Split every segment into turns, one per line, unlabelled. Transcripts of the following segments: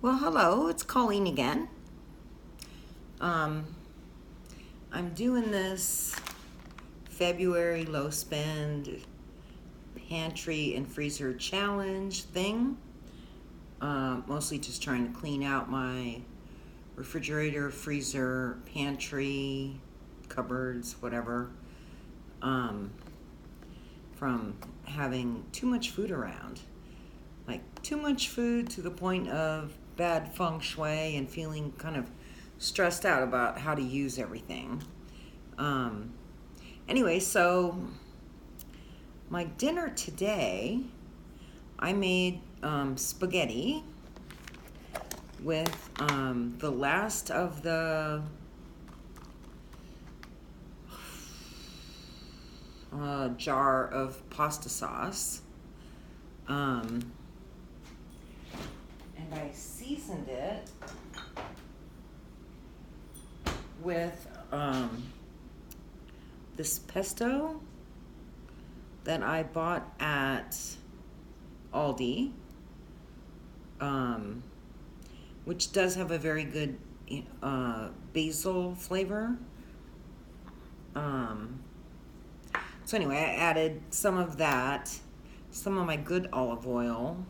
Well, hello, it's Colleen again. I'm doing this February low spend pantry and freezer challenge thing. Mostly just trying to clean out my refrigerator, freezer, pantry, cupboards, whatever, from having too much food around. Like too much food to the point of bad feng shui and feeling kind of stressed out about how to use everything. Anyway, so my dinner today, I made spaghetti with the last of the jar of pasta sauce. And I seasoned it with this pesto that I bought at Aldi, which does have a very good basil flavor. So anyway, I added some of that, some of my good olive oil,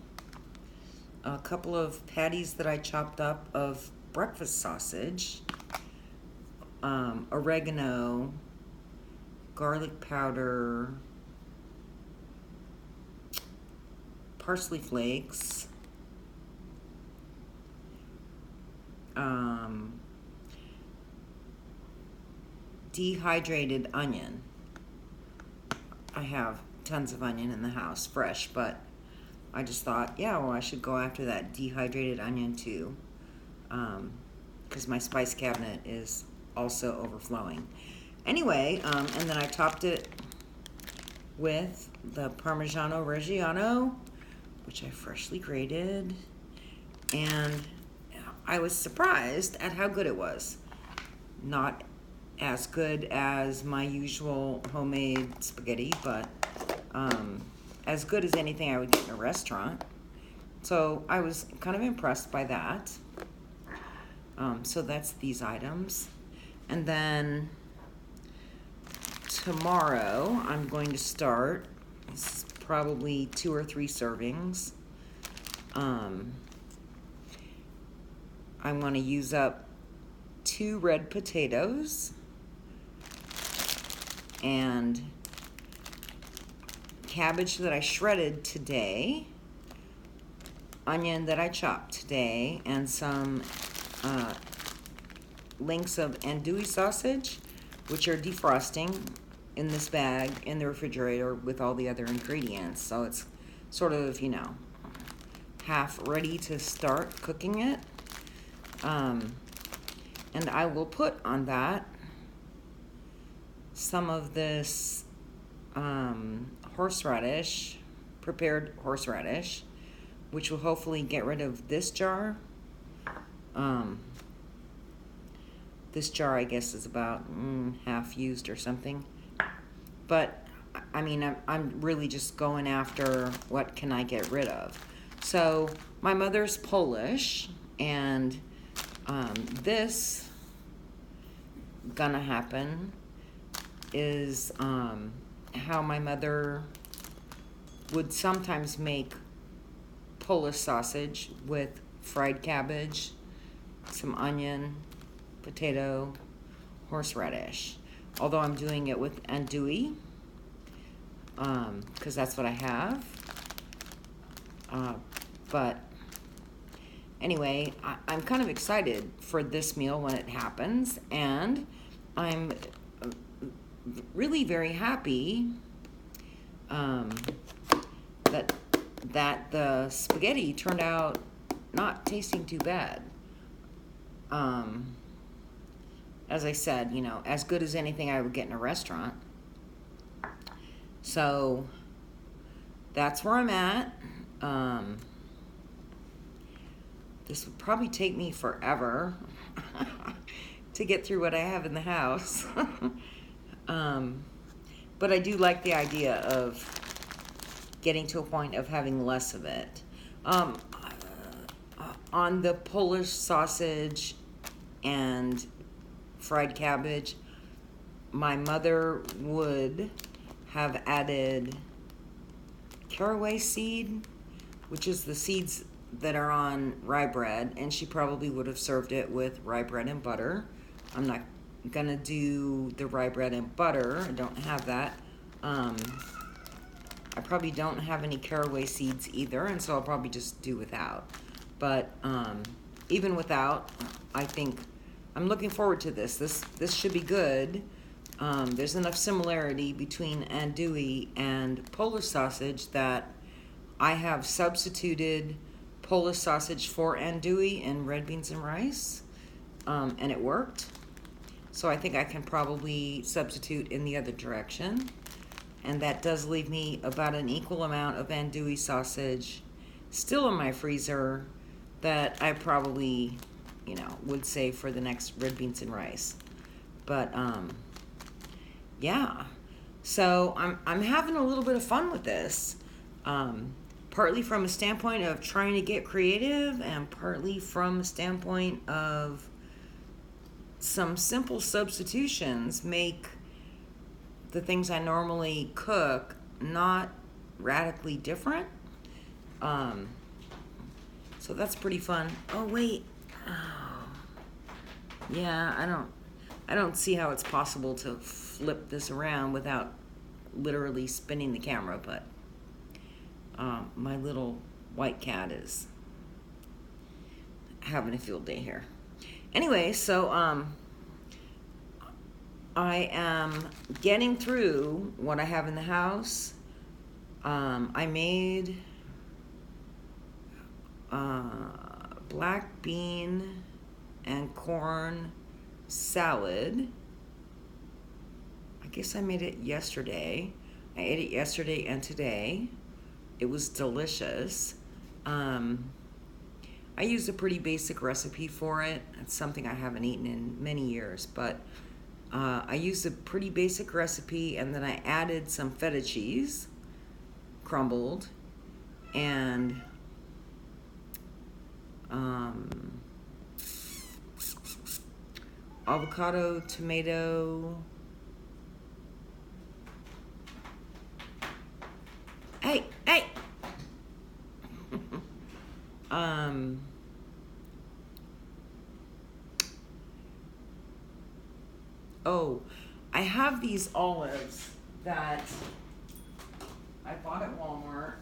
a couple of patties that I chopped up of breakfast sausage, oregano, garlic powder, parsley flakes, dehydrated onion. I have tons of onion in the house, fresh, but I just thought, yeah, well, I should go after that dehydrated onion too, because my spice cabinet is also overflowing. Anyway, and then I topped it with the Parmigiano Reggiano, which I freshly grated, and I was surprised at how good it was. Not as good as my usual homemade spaghetti, but as good as anything I would get in a restaurant. So I was kind of impressed by that. So that's these items. And then tomorrow I'm going to start, this is probably 2 or 3 servings. I'm going to use up 2 red potatoes and cabbage that I shredded today, onion that I chopped today, and some links of andouille sausage, which are defrosting in this bag in the refrigerator with all the other ingredients. So it's sort of, half ready to start cooking it. And I will put on that some of this horseradish, prepared horseradish, which will hopefully get rid of this jar. This jar, I guess, is about half used or something. But, I mean, I'm really just going after what can I get rid of. So, my mother's Polish, and this gonna happen is how my mother would sometimes make Polish sausage with fried cabbage, some onion, potato, horseradish. Although I'm doing it with andouille, because that's what I have. But anyway, I'm kind of excited for this meal when it happens, and I'm really very happy that the spaghetti turned out not tasting too bad. As I said, as good as anything I would get in a restaurant. So that's where I'm at. This would probably take me forever to get through what I have in the house. But I do like the idea of getting to a point of having less of it. on the Polish sausage and fried cabbage, my mother would have added caraway seed, which is the seeds that are on rye bread, and she probably would have served it with rye bread and butter. I'm not gonna do the rye bread and butter. I don't have that. I probably don't have any caraway seeds either, and so I'll probably just do without. But even without, I think I'm looking forward to this. This should be good. There's enough similarity between andouille and Polish sausage that I have substituted Polish sausage for andouille in red beans and rice, and it worked. So I think I can probably substitute in the other direction. And that does leave me about an equal amount of andouille sausage still in my freezer that I probably, would save for the next red beans and rice. But yeah, so I'm having a little bit of fun with this, partly from a standpoint of trying to get creative, and partly from a standpoint of some simple substitutions make the things I normally cook not radically different. So that's pretty fun. Oh wait, yeah, I don't see how it's possible to flip this around without literally spinning the camera, but my little white cat is having a field day here. Anyway, so I am getting through what I have in the house. I made black bean and corn salad. I guess I made it yesterday. I ate it yesterday and today. It was delicious. I used a pretty basic recipe for it. It's something I haven't eaten in many years, but I used a pretty basic recipe, and then I added some feta cheese, crumbled, and avocado, tomato. Hey! Oh, I have these olives that I bought at Walmart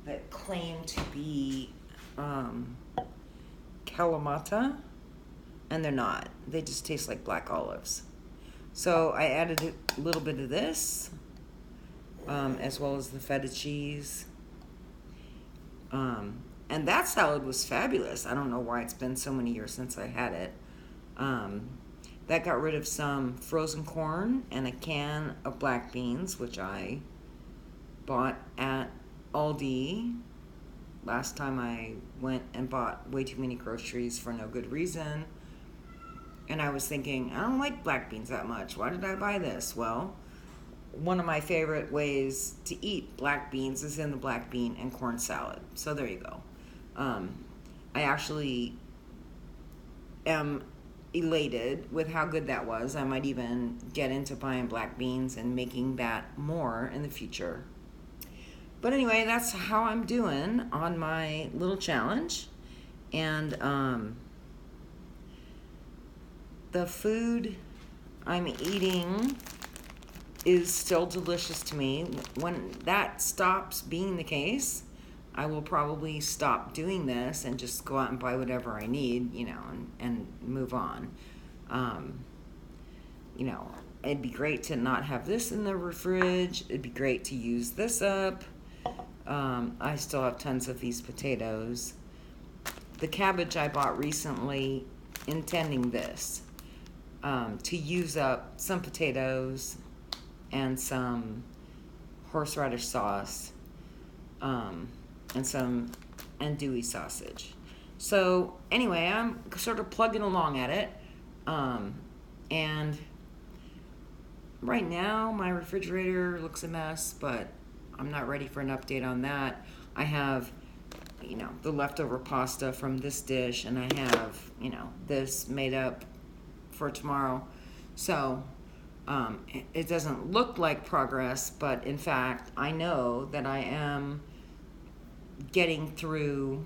that claim to be Kalamata, and they're not. They just taste like black olives. So I added a little bit of this, as well as the feta cheese. And that salad was fabulous. I don't know why it's been so many years since I had it. That got rid of some frozen corn and a can of black beans, which I bought at Aldi last time I went and bought way too many groceries for no good reason. And I was thinking, I don't like black beans that much. Why did I buy this? Well, one of my favorite ways to eat black beans is in the black bean and corn salad. So there you go. I actually am elated with how good that was. I might even get into buying black beans and making that more in the future. But anyway, that's how I'm doing on my little challenge. And the food I'm eating is still delicious to me. When that stops being the case, I will probably stop doing this and just go out and buy whatever I need, and move on. It'd be great to not have this in the fridge. It'd be great to use this up. I still have tons of these potatoes. The cabbage I bought recently, intending this, to use up some potatoes and some horseradish sauce, and some andouille sausage. So anyway, I'm sort of plugging along at it, and right now my refrigerator looks a mess, but I'm not ready for an update on that. I have the leftover pasta from this dish, and I have, this made up for tomorrow. So it doesn't look like progress, but in fact, I know that I am getting through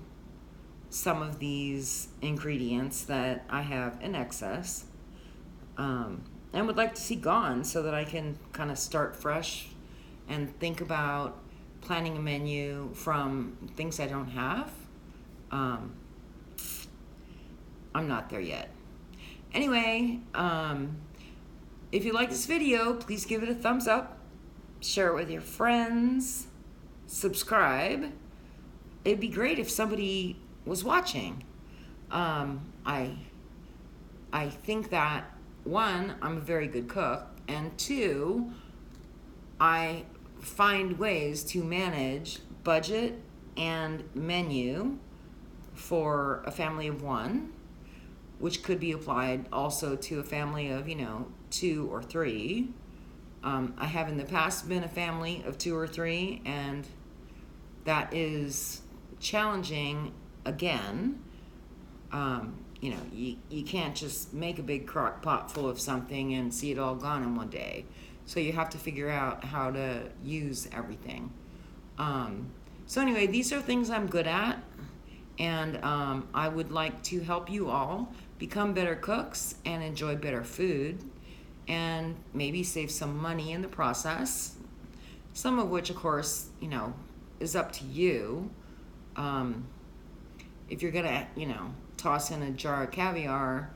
some of these ingredients that I have in excess, and would like to see gone so that I can kind of start fresh and think about planning a menu from things I don't have. I'm not there yet. Anyway, if you like this video, please give it a thumbs up, share it with your friends, subscribe. It'd be great if somebody was watching. I think that, one, I'm a very good cook, and two, I find ways to manage budget and menu for a family of one, which could be applied also to a family of, 2 or 3. I have in the past been a family of 2 or 3, and that is challenging again. You can't just make a big crock pot full of something and see it all gone in one day. So you have to figure out how to use everything. So anyway, these are things I'm good at, and I would like to help you all become better cooks and enjoy better food, and maybe save some money in the process, some of which, of course, is up to you. If you're gonna, toss in a jar of caviar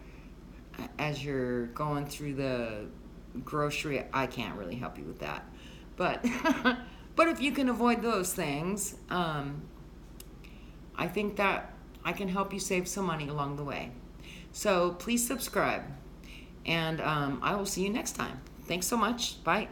as you're going through the grocery, I can't really help you with that. But but if you can avoid those things, I think that I can help you save some money along the way. So please subscribe, and I will see you next time. Thanks so much. Bye.